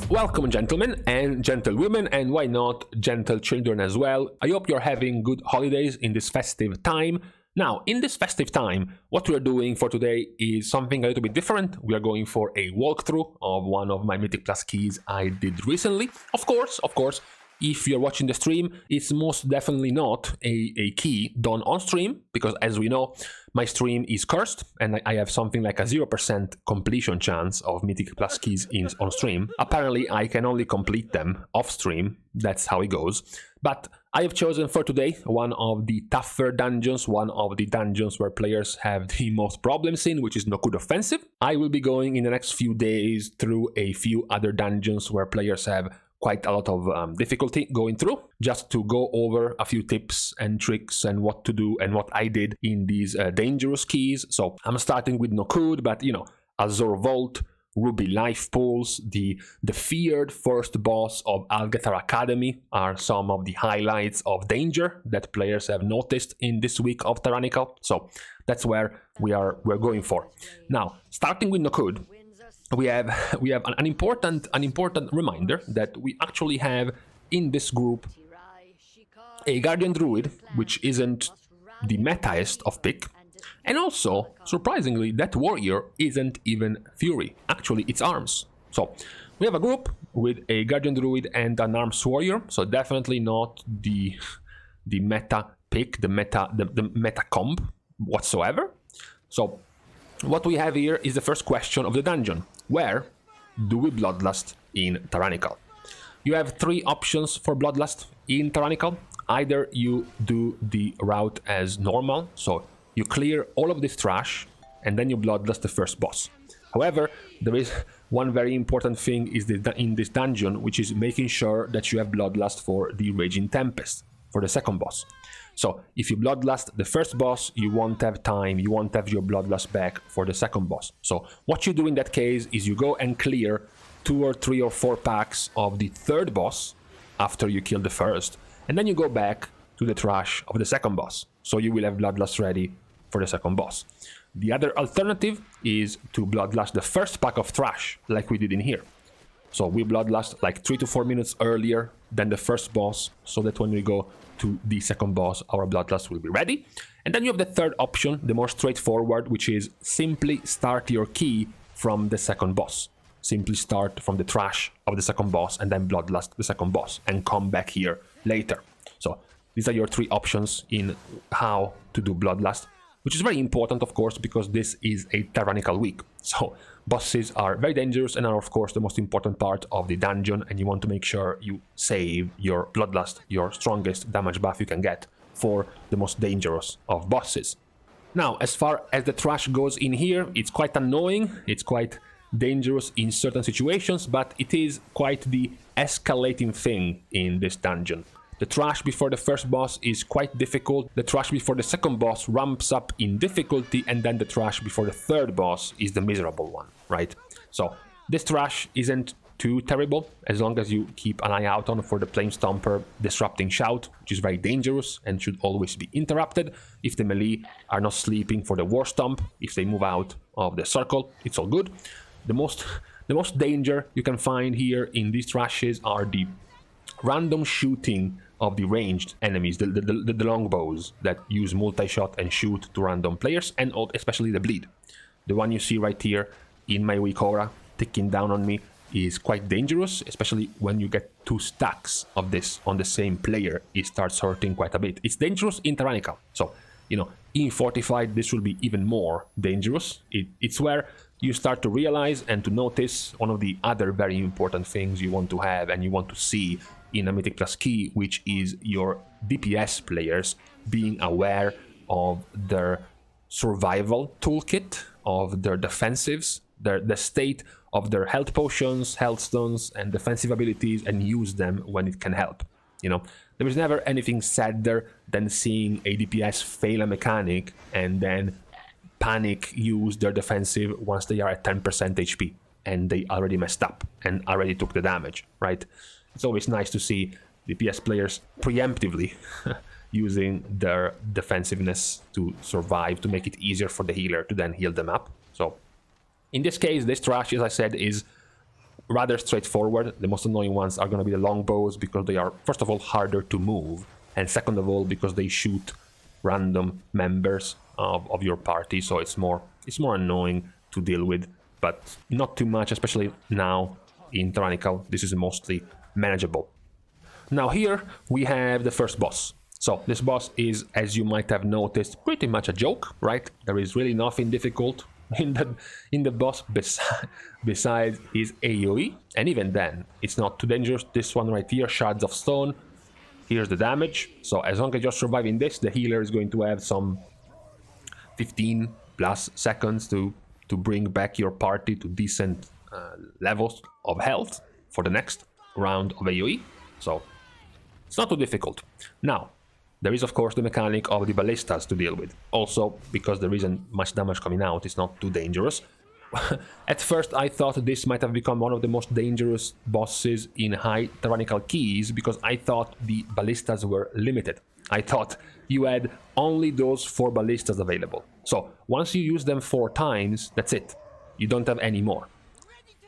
Welcome, gentlemen and gentlewomen, and why not gentle children as well. I hope you're having good holidays in this festive time. Now, in this festive time, what we're doing for today is something a little bit different. We are going for a walkthrough of one of my Mythic Plus keys I did recently. Of course, if you're watching the stream, it's most definitely not a key done on stream, because as we know, my stream is cursed and I have something like a 0% completion chance of Mythic Plus keys on stream. Apparently, I can only complete them off stream. That's how it goes. But I have chosen for today one of the tougher dungeons, one of the dungeons where players have the most problems in, which is Nokhud Offensive. I will be going in the next few days through a few other dungeons where players have quite a lot of difficulty going through, just to go over a few tips and tricks and what to do and what I did in these dangerous keys. So I'm starting with Nokhud, but you know, Azure Vault, Ruby Life Pools, the feared first boss of Algathar Academy are some of the highlights of danger that players have noticed in this week of Tyrannical. So that's where we're going for. Now, starting with Nokhud, we have an important reminder that we actually have in this group a Guardian Druid, which isn't the metaest of pick, and also, surprisingly, that warrior isn't even Fury. Actually, it's Arms. So we have a group with a Guardian Druid and an Arms warrior, so definitely not the meta pick, the meta comp whatsoever. So what we have here is the first question of the dungeon. Where do we Bloodlust in Tyrannical? You have three options for Bloodlust in Tyrannical. Either you do the route as normal, so you clear all of this trash and then you Bloodlust the first boss. However, there is one very important thing in this dungeon, which is making sure that you have Bloodlust for the Raging Tempest, for the second boss. So if you Bloodlust the first boss, you won't have time, you won't have your Bloodlust back for the second boss. So what you do in that case is you go and clear 2 or 3 or 4 packs of the third boss after you kill the first, and then you go back to the trash of the second boss. So you will have Bloodlust ready for the second boss. The other alternative is to Bloodlust the first pack of trash, like we did in here. So we Bloodlust like 3 to 4 minutes earlier than the first boss, so that when we go to the second boss, our Bloodlust will be ready. And then you have the third option, the more straightforward, which is simply start your key from the second boss. Simply start from the trash of the second boss and then Bloodlust the second boss and come back here later. So these are your three options in how to do Bloodlust, which is very important, of course, because this is a Tyrannical week. So bosses are very dangerous and are, of course, the most important part of the dungeon, and you want to make sure you save your Bloodlust, your strongest damage buff you can get, for the most dangerous of bosses. Now, as far as the trash goes in here, it's quite annoying, it's quite dangerous in certain situations, but it is quite the escalating thing in this dungeon. The trash before the first boss is quite difficult, the trash before the second boss ramps up in difficulty, and then the trash before the third boss is the miserable one, right? So this trash isn't too terrible as long as you keep an eye out on for the Flame Stomper Disrupting Shout, which is very dangerous and should always be interrupted. If the melee are not sleeping for the War Stomp, if they move out of the circle, it's all good. The most danger you can find here in these trashes are the random shooting of the ranged enemies, the longbows that use multi-shot and shoot to random players, and especially the bleed. The one you see right here in my weak aura ticking down on me is quite dangerous, especially when you get 2 stacks of this on the same player. It starts hurting quite a bit. It's dangerous in Tyrannical, so you know, in Fortified this will be even more dangerous. It's where you start to realize and to notice one of the other very important things you want to have and you want to see in a Mythic Plus key, which is your DPS players being aware of their survival toolkit, of their defensives, the state of their health potions, health stones, and defensive abilities, and use them when it can help. You know, there is never anything sadder than seeing a DPS fail a mechanic and then panic use their defensive once they are at 10% HP and they already messed up and already took the damage, right? It's always nice to see DPS players preemptively using their defensiveness to survive, to make it easier for the healer to then heal them up. So in this case, this trash, as I said, is rather straightforward. The most annoying ones are going to be the longbows because they are, first of all, harder to move, and second of all, because they shoot random members of your party, so it's more annoying to deal with, but not too much, especially now in Tyrannical. This is mostly manageable. Now here we have the first boss. So this boss is, as you might have noticed, pretty much a joke, right? There is really nothing difficult in the boss besides his AoE, and even then it's not too dangerous. This one right here, Shards of Stone, here's the damage. So as long as you're surviving this, the healer is going to have some 15 plus seconds to bring back your party to decent levels of health for the next round of AoE. So it's not too difficult. Now, there is of course the mechanic of the ballistas to deal with. Also, because there isn't much damage coming out, it's not too dangerous. At first I thought this might have become one of the most dangerous bosses in high tyrannical keys, because I thought the ballistas were limited. I thought you had only those 4 ballistas available. So once you use them 4 times, that's it. You don't have any more.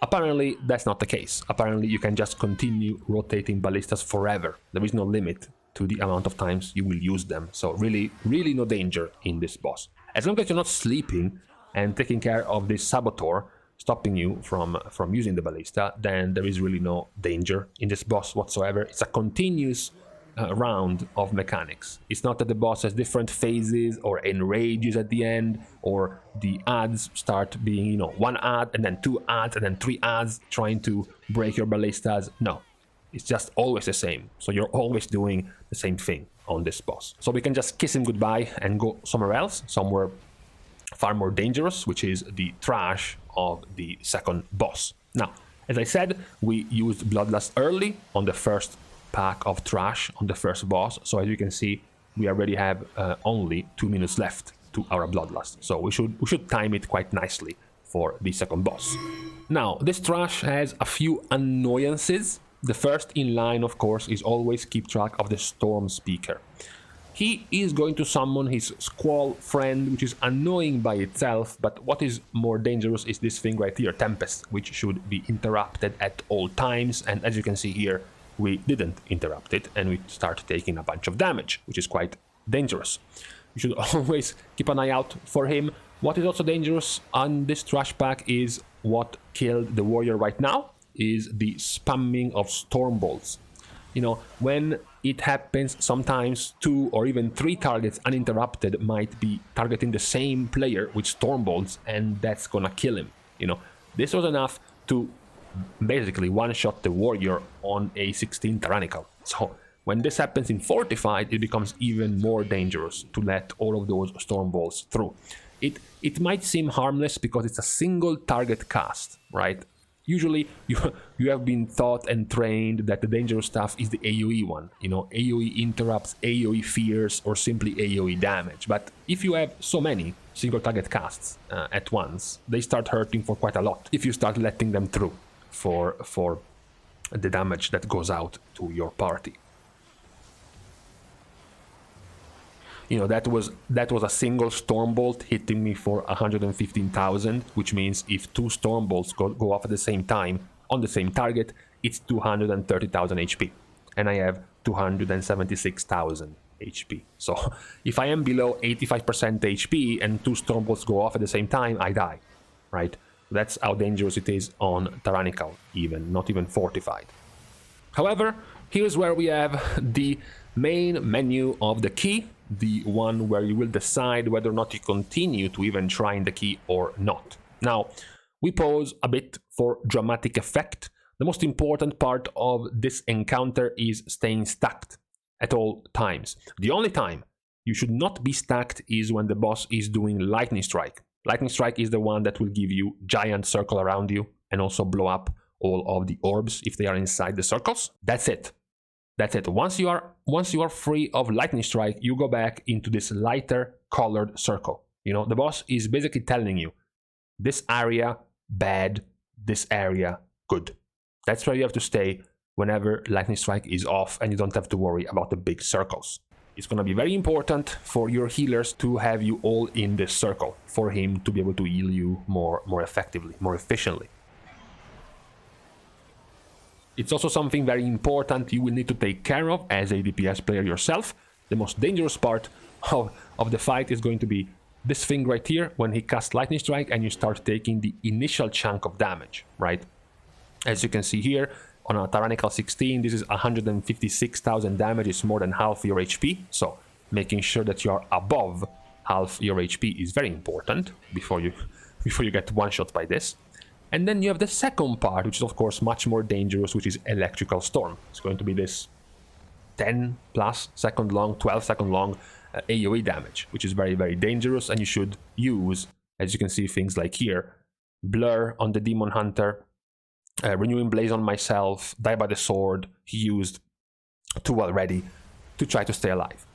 Apparently that's not the case. Apparently you can just continue rotating ballistas forever. There is no limit to the amount of times you will use them. So really no danger in this boss. As long as you're not sleeping and taking care of this saboteur stopping you from using the ballista, then there is really no danger in this boss whatsoever. It's a continuous round of mechanics. It's not that the boss has different phases or enrages at the end, or the adds start being, you know, 1 add and then 2 adds and then 3 adds trying to break your ballistas. No, it's just always the same. So you're always doing the same thing on this boss. So we can just kiss him goodbye and go somewhere else, somewhere far more dangerous, which is the trash of the second boss. Now, as I said, we used Bloodlust early on the first pack of trash on the first boss. So as you can see, we already have only 2 minutes left to our Bloodlust. So we should time it quite nicely for the second boss. Now, this trash has a few annoyances. The first in line, of course, is always keep track of the Storm Speaker. He is going to summon his Squall friend, which is annoying by itself, but what is more dangerous is this thing right here, Tempest, which should be interrupted at all times, and as you can see here, we didn't interrupt it, and we start taking a bunch of damage, which is quite dangerous. You should always keep an eye out for him. What is also dangerous on this trash pack is what killed the warrior right now, is the spamming of Storm Bolts. You know, when it happens, sometimes 2 or even 3 targets uninterrupted might be targeting the same player with Storm Bolts, and that's gonna kill him. You know, this was enough to basically one-shot the warrior on a 16 tyrannical. So when this happens in Fortified, it becomes even more dangerous to let all of those Storm Bolts through. It might seem harmless because it's a single target cast, right? Usually you have been taught and trained that the dangerous stuff is the AoE one. You know, AoE interrupts, AoE fears, or simply AoE damage. But if you have so many single target casts at once, they start hurting for quite a lot if you start letting them through for the damage that goes out to your party. You know, that was a single Stormbolt hitting me for 115,000, which means if 2 Stormbolts go off at the same time on the same target, it's 230,000 HP, and I have 276,000 HP. So if I am below 85% HP and 2 Stormbolts go off at the same time, I die, right? That's how dangerous it is on Tyrannical, even, not even Fortified. However, here's where we have the main menu of the key, the one where you will decide whether or not you continue to even try in the key or not. Now, we pause a bit for dramatic effect. The most important part of this encounter is staying stacked at all times. The only time you should not be stacked is when the boss is doing Lightning Strike. Lightning Strike is the one that will give you giant circle around you and also blow up all of the orbs if they are inside the circles. That's it. That's it. Once you are free of Lightning Strike, you go back into this lighter colored circle. You know, the boss is basically telling you, this area bad, this area good. That's where you have to stay whenever Lightning Strike is off, and you don't have to worry about the big circles. It's going to be very important for your healers to have you all in this circle, for him to be able to heal you more effectively, more efficiently. It's also something very important you will need to take care of as a DPS player yourself. The most dangerous part of the fight is going to be this thing right here, when he casts Lightning Strike and you start taking the initial chunk of damage, right? As you can see here, on a Tyrannical 16, this is 156,000 damage, it's more than half your HP, so making sure that you are above half your HP is very important before you get one-shot by this. And then you have the second part, which is of course much more dangerous, which is Electrical Storm. It's going to be this 10 plus second long, 12 second long AoE damage, which is very, very dangerous, and you should use, as you can see, things like here, Blur on the Demon Hunter, Renewing Blaze on myself, Die by the Sword. He used 2 already to try to stay alive,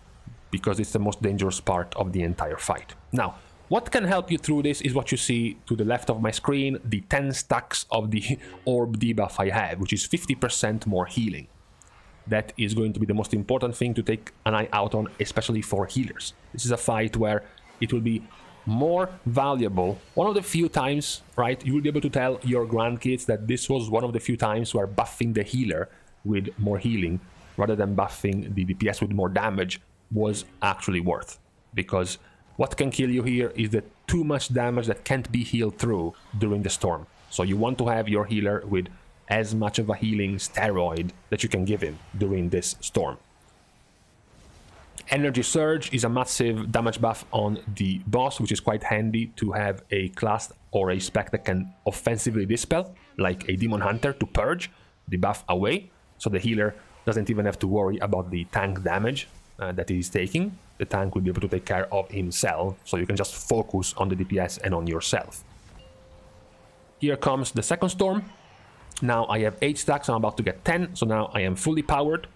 because it's the most dangerous part of the entire fight. Now, what can help you through this is what you see to the left of my screen, the 10 stacks of the orb debuff I have, which is 50% more healing. That is going to be the most important thing to take an eye out on, especially for healers. This is a fight where it will be more valuable. One of the few times, right, you will be able to tell your grandkids that this was one of the few times where buffing the healer with more healing rather than buffing the DPS with more damage was actually worth. Because what can kill you here is the too much damage that can't be healed through during the storm. So you want to have your healer with as much of a healing steroid that you can give him during this storm. Energy Surge is a massive damage buff on the boss, which is quite handy to have a class or a spec that can offensively dispel, like a Demon Hunter, to purge the buff away, so the healer doesn't even have to worry about the tank damage that he's taking. The tank will be able to take care of himself, so you can just focus on the DPS and on yourself. Here comes the second storm. Now I have 8 stacks, I'm about to get 10, so now I am fully powered.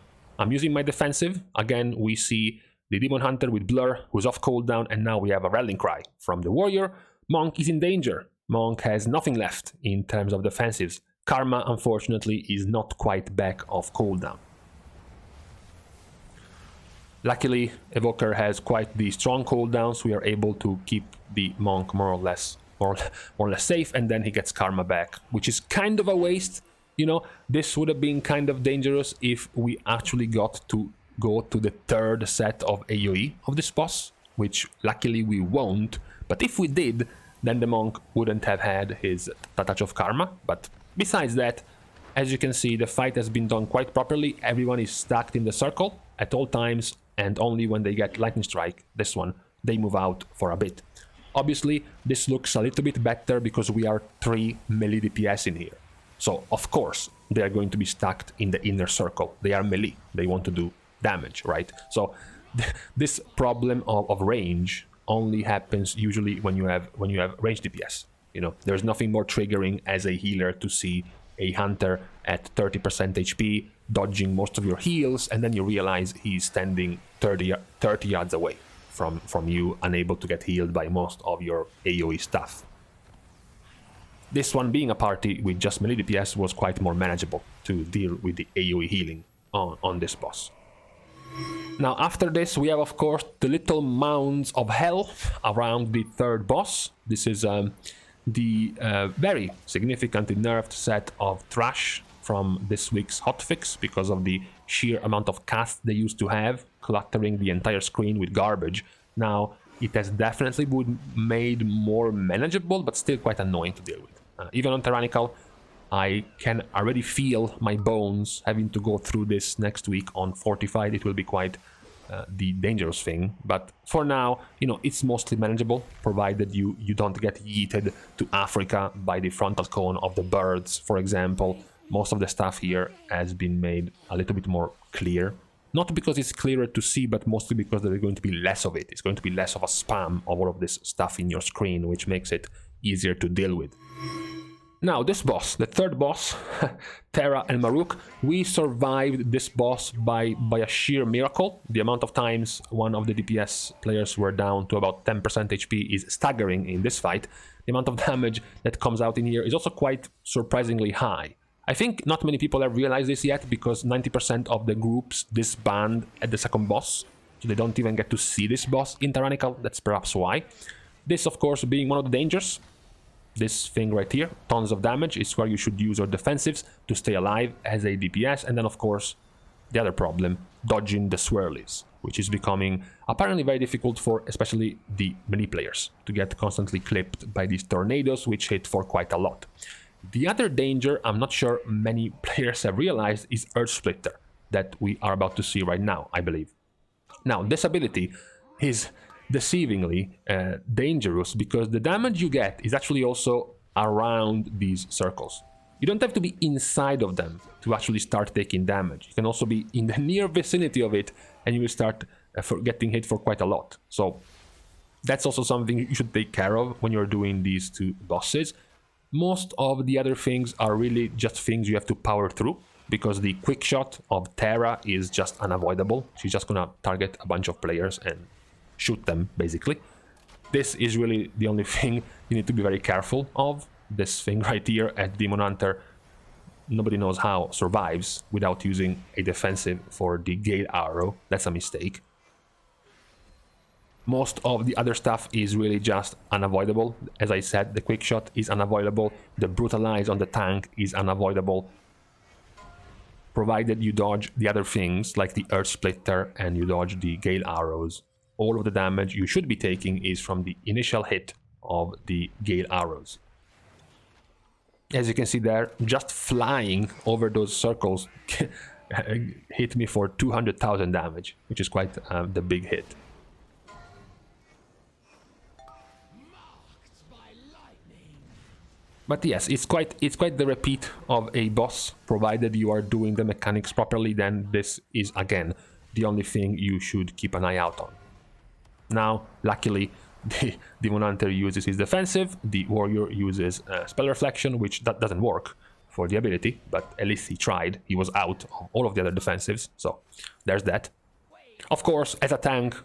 I'm using my defensive. Again, we see the Demon Hunter with Blur, who's off cooldown, and now we have a Rallying Cry from the Warrior. Monk is in danger. Monk has nothing left in terms of defensives. Karma, unfortunately, is not quite back off cooldown. Luckily, Evoker has quite the strong cooldowns, so we are able to keep the Monk more or less safe, and then he gets Karma back, which is kind of a waste. You know, this would have been kind of dangerous if we actually got to go to the 3rd set of AoE of this boss, which luckily we won't, but if we did, then the Monk wouldn't have had his touch of Karma. But besides that, as you can see, the fight has been done quite properly. Everyone is stacked in the circle at all times, and only when they get Lightning Strike, this one, they move out for a bit. Obviously, this looks a little bit better because we are 3 melee DPS in here. So, of course, they are going to be stacked in the inner circle. They are melee. They want to do damage, right? So, this problem of range only happens usually when you have range DPS. You know, there's nothing more triggering as a healer to see a hunter at 30% HP, dodging most of your heals, and then you realize he's standing 30 yards away from you, unable to get healed by most of your AoE stuff. This one, being a party with just melee DPS, was quite more manageable to deal with the AoE healing on this boss. Now after this we have of course the little mounds of hell around the 3rd boss. This is the very significantly nerfed set of Trash from this week's hotfix because of the sheer amount of cast they used to have, cluttering the entire screen with garbage. Now it has definitely been made more manageable, but still quite annoying to deal with. Even on Tyrannical, I can already feel my bones having to go through this next week on Fortified. It will be quite the dangerous thing, but for now, you know, it's mostly manageable, provided you don't get yeeted to Africa by the frontal cone of the birds, for example. Most of the stuff here has been made a little bit more clear. Not because it's clearer to see, but mostly because there is going to be less of it. It's going to be less of a spam of all of this stuff in your screen, which makes it easier to deal with. Now, this boss, the 3rd boss, Teera and Maruuk, we survived this boss by a sheer miracle. The amount of times one of the DPS players were down to about 10% HP is staggering in this fight. The amount of damage that comes out in here is also quite surprisingly high. I think not many people have realized this yet, because 90% of the groups disband at the 2nd boss, so they don't even get to see this boss in Tyrannical. That's perhaps why. This, of course, being one of the dangers. This thing right here, tons of damage, is where you should use your defensives to stay alive as a DPS. And then, of course, the other problem, dodging the swirlies, which is becoming apparently very difficult for especially the melee players to get constantly clipped by these tornadoes, which hit for quite a lot. The other danger I'm not sure many players have realized is Earth Splitter that we are about to see right now, I believe. Now, this ability is deceivingly dangerous because the damage you get is actually also around these circles. You don't have to be inside of them to actually start taking damage. You can also be in the near vicinity of it and you will start getting hit for quite a lot. So that's also something you should take care of when you're doing these two bosses. Most of the other things are really just things you have to power through because the quick shot of Teera is just unavoidable. She's just gonna target a bunch of players and shoot them, basically. This is really the only thing you need to be very careful of. This thing right here at Demon Hunter, nobody knows how survives without using a defensive for the Gale Arrow. That's a mistake. Most of the other stuff is really just unavoidable. As I said, the quick shot is unavoidable. The brutalize on the tank is unavoidable, provided you dodge the other things like the Earth Splitter and you dodge the Gale Arrows. All of the damage you should be taking is from the initial hit of the Gale Arrows. As you can see there, just flying over those circles hit me for 200,000 damage, which is quite the big hit. But yes, it's quite the repeat of a boss, provided you are doing the mechanics properly. Then this is again the only thing you should keep an eye out on. Now, luckily, the Demon Hunter uses his defensive, the Warrior uses Spell Reflection, which that doesn't work for the ability, but at least he tried. He was out of all of the other defensives, so there's that. Of course, as a tank,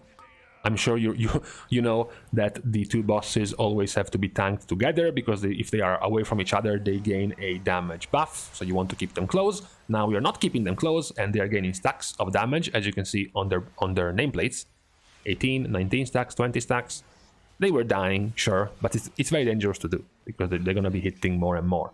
I'm sure you know that the two bosses always have to be tanked together, because if they are away from each other, they gain a damage buff, so you want to keep them close. Now we are not keeping them close, and they are gaining stacks of damage, as you can see on their nameplates. 18, 19 stacks, 20 stacks. They were dying, sure, but it's very dangerous to do, because they're going to be hitting more and more.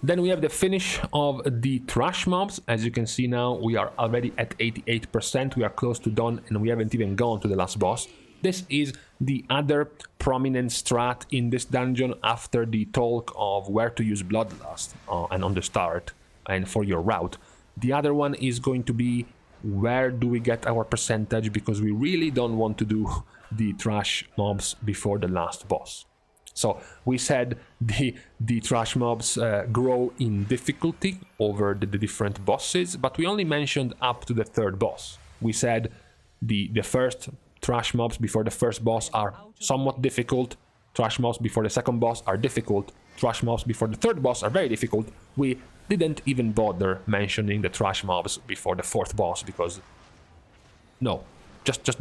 Then we have the finish of the trash mobs. As you can see now, we are already at 88%. We are close to done, and we haven't even gone to the last boss. This is the other prominent strat in this dungeon after the talk of where to use Bloodlust and on the start and for your route. The other one is going to be where do we get our percentage, because we really don't want to do the trash mobs before the last boss. So we said the trash mobs grow in difficulty over the different bosses, but we only mentioned up to the third boss. We said the first trash mobs before the first boss are somewhat difficult, trash mobs before the second boss are difficult, trash mobs before the third boss are very difficult. We didn't even bother mentioning the trash mobs before the fourth boss, because no, just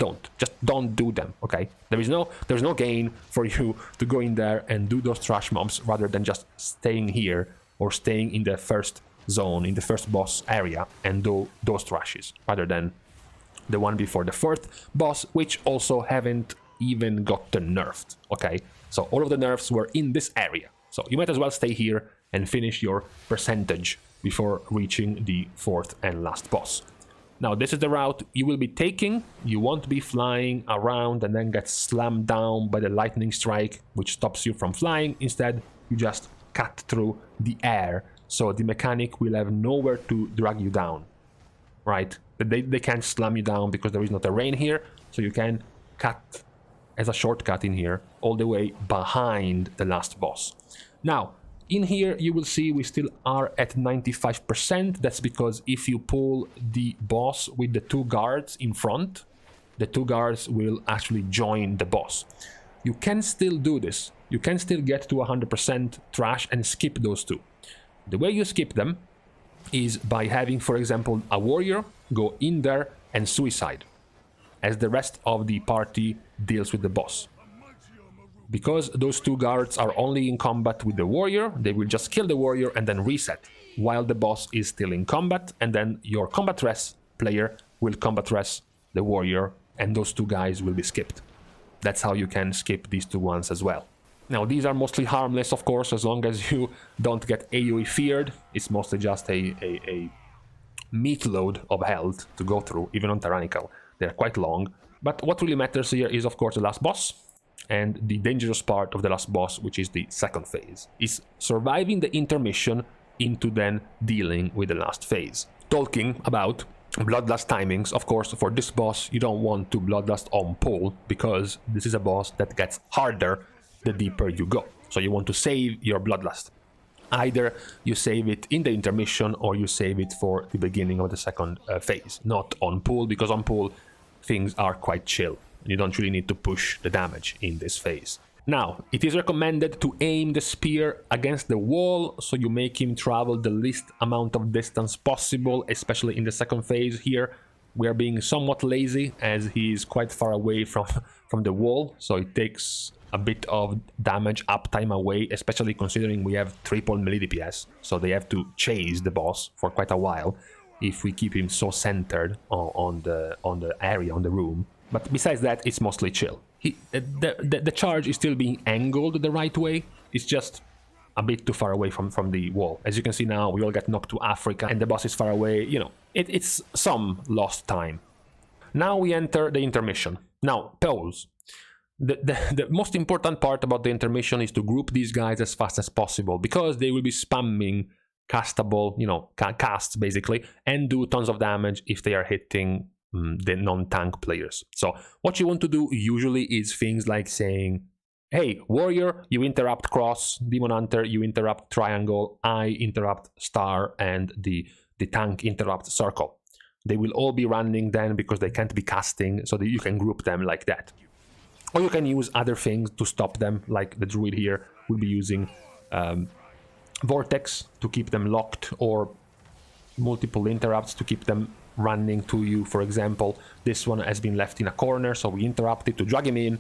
don't do them, okay? There's no gain for you to go in there and do those trash mobs rather than just staying here or staying in the first zone, in the first boss area, and do those trashes rather than the one before the fourth boss, which also haven't even gotten nerfed, okay? So all of the nerfs were in this area, so you might as well stay here and finish your percentage before reaching the fourth and last boss. Now, this is the route you will be taking. You won't be flying around and then get slammed down by the lightning strike, which stops you from flying. Instead, you just cut through the air, so the mechanic will have nowhere to drag you down, right? They can't slam you down because there is no terrain here, so you can cut as a shortcut in here all the way behind the last boss. Now, in here, you will see we still are at 95%. That's because if you pull the boss with the two guards in front, the two guards will actually join the boss. You can still do this. You can still get to 100% trash and skip those two. The way you skip them is by having, for example, a warrior go in there and suicide, as the rest of the party deals with the boss. Because those two guards are only in combat with the warrior, they will just kill the warrior and then reset, while the boss is still in combat, and then your combat res player will combat res the warrior, and those two guys will be skipped. That's how you can skip these two ones as well. Now, these are mostly harmless, of course, as long as you don't get AoE feared. It's mostly just a meatload of health to go through, even on Tyrannical. They're quite long. But what really matters here is, of course, the last boss. And the dangerous part of the last boss, which is the second phase, is surviving the intermission into then dealing with the last phase. Talking about Bloodlust timings, of course, for this boss, you don't want to Bloodlust on pull, because this is a boss that gets harder the deeper you go. So you want to save your Bloodlust. Either you save it in the intermission or you save it for the beginning of the second phase, not on pull, because on pull things are quite chill. You don't really need to push the damage in this phase. Now, it is recommended to aim the spear against the wall, so you make him travel the least amount of distance possible, especially in the second phase. Here we are being somewhat lazy, as he is quite far away from the wall, so it takes a bit of damage uptime away, especially considering we have triple melee DPS, so they have to chase the boss for quite a while if we keep him so centered on the area, on the room. But besides that, it's mostly chill. The charge is still being angled the right way, it's just a bit too far away from the wall. As you can see now, we all get knocked to Africa and the boss is far away, you know, it's some lost time. Now we enter the intermission. Now, pause. The most important part about the intermission is to group these guys as fast as possible, because they will be spamming castable, you know, casts basically, and do tons of damage if they are hitting the non-tank players. So what you want to do usually is things like saying, hey, warrior, you interrupt cross, demon hunter, you interrupt triangle, I interrupt star, and the tank interrupt circle. They will all be running then because they can't be casting, so that you can group them like that. Or you can use other things to stop them, like the druid here will be using vortex to keep them locked, or multiple interrupts to keep them running to you. For example, this one has been left in a corner, so we interrupt it to drag him in,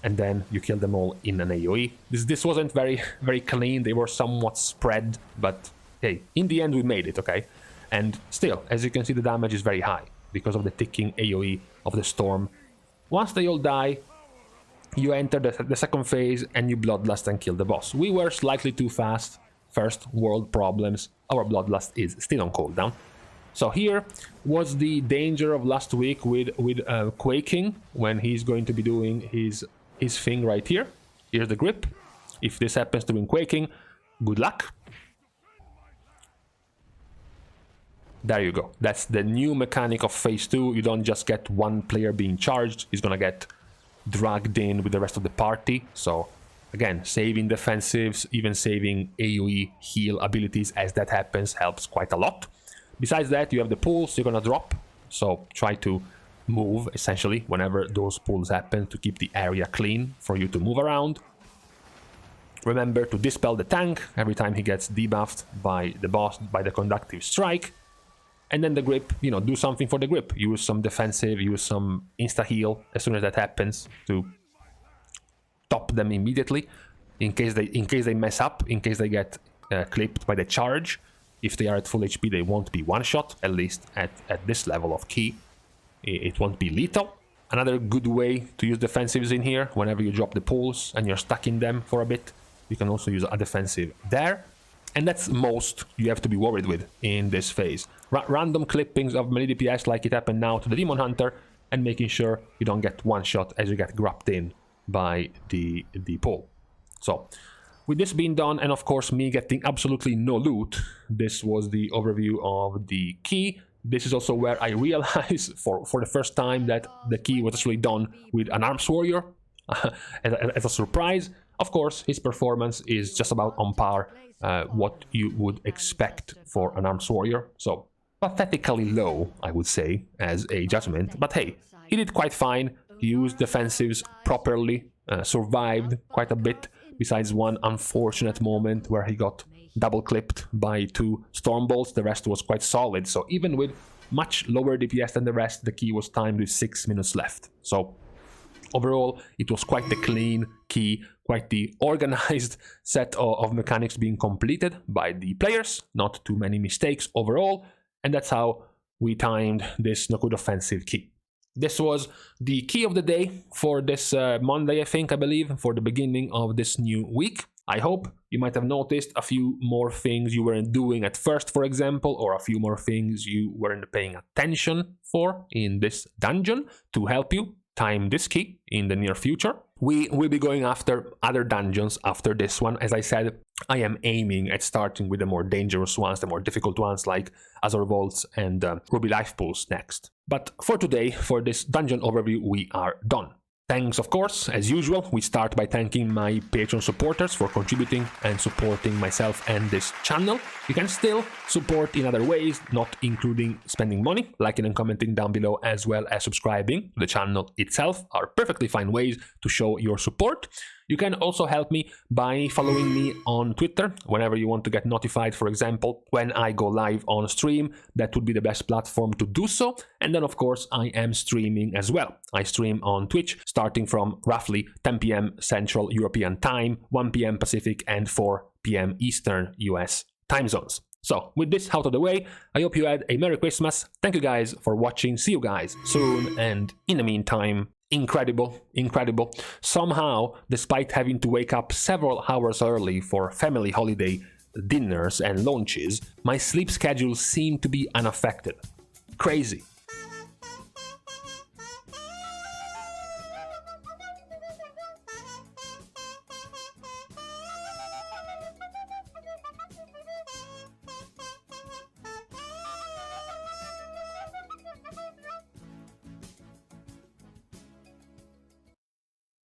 and then you kill them all in an AoE. This wasn't very clean, they were somewhat spread, but hey, in the end we made it, okay? And still, as you can see, the damage is very high because of the ticking AoE of the storm. Once they all die, you enter the second phase and you Bloodlust and kill the boss. We were slightly too fast. First world problems. Our Bloodlust is still on cooldown. So here was the danger of last week with Quaking, when he's going to be doing his thing right here. Here's the grip. If this happens during Quaking, good luck. There you go. That's the new mechanic of phase 2. You don't just get one player being charged. He's gonna get dragged in with the rest of the party. So again, saving defensives, even saving AoE heal abilities as that happens helps quite a lot. Besides that, you have the pulls you're gonna drop, so try to move essentially whenever those pulls happen to keep the area clean for you to move around. Remember to dispel the tank every time he gets debuffed by the boss, by the conductive strike. And then the grip, you know, do something for the grip. Use some defensive, use some insta-heal as soon as that happens to stop them immediately in case they mess up, in case they get clipped by the charge. If they are at full HP, they won't be one-shot, at least at this level of key. It won't be lethal. Another good way to use defensives in here, whenever you drop the pulls and you're stuck in them for a bit, you can also use a defensive there. And that's most you have to be worried with in this phase. Random clippings of melee DPS like it happened now to the Demon Hunter, and making sure you don't get one-shot as you get grabbed in by the pull. So, with this being done, and of course me getting absolutely no loot, this was the overview of the key. This is also where I realized for the first time that the key was actually done with an Arms Warrior. As a surprise, of course, his performance is just about on par what you would expect for an Arms Warrior. So, pathetically low, I would say, as a judgment. But hey, he did quite fine. He used defensives properly, survived quite a bit, besides one unfortunate moment where he got double clipped by 2 storm bolts. The rest was quite solid. So even with much lower DPS than the rest, the key was timed with 6 minutes left. So overall, it was quite the clean key, quite the organized set of mechanics being completed by the players. Not too many mistakes overall. And that's how we timed this Nokhud Offensive key. This was the key of the day for this Monday, I believe, for the beginning of this new week. I hope you might have noticed a few more things you weren't doing at first, for example, or a few more things you weren't paying attention for in this dungeon to help you time this key in the near future. We will be going after other dungeons after this one. As I said, I am aiming at starting with the more dangerous ones, the more difficult ones like Azure Vaults and Ruby Life Pools next. But for today, for this dungeon overview, we are done. Thanks, of course, as usual. We start by thanking my Patreon supporters for contributing and supporting myself and this channel. You can still support in other ways, not including spending money. Liking and commenting down below, as well as subscribing to the channel itself, are perfectly fine ways to show your support. You can also help me by following me on Twitter whenever you want to get notified, for example, when I go live on stream. That would be the best platform to do so. And then, of course, I am streaming as well. I stream on Twitch starting from roughly 10 p.m. Central European Time, 1 p.m. Pacific, and 4 p.m. Eastern US time zones. So, with this out of the way, I hope you had a Merry Christmas. Thank you guys for watching. See you guys soon. And in the meantime, incredible. Somehow, despite having to wake up several hours early for family holiday dinners and lunches, my sleep schedule seemed to be unaffected. Crazy.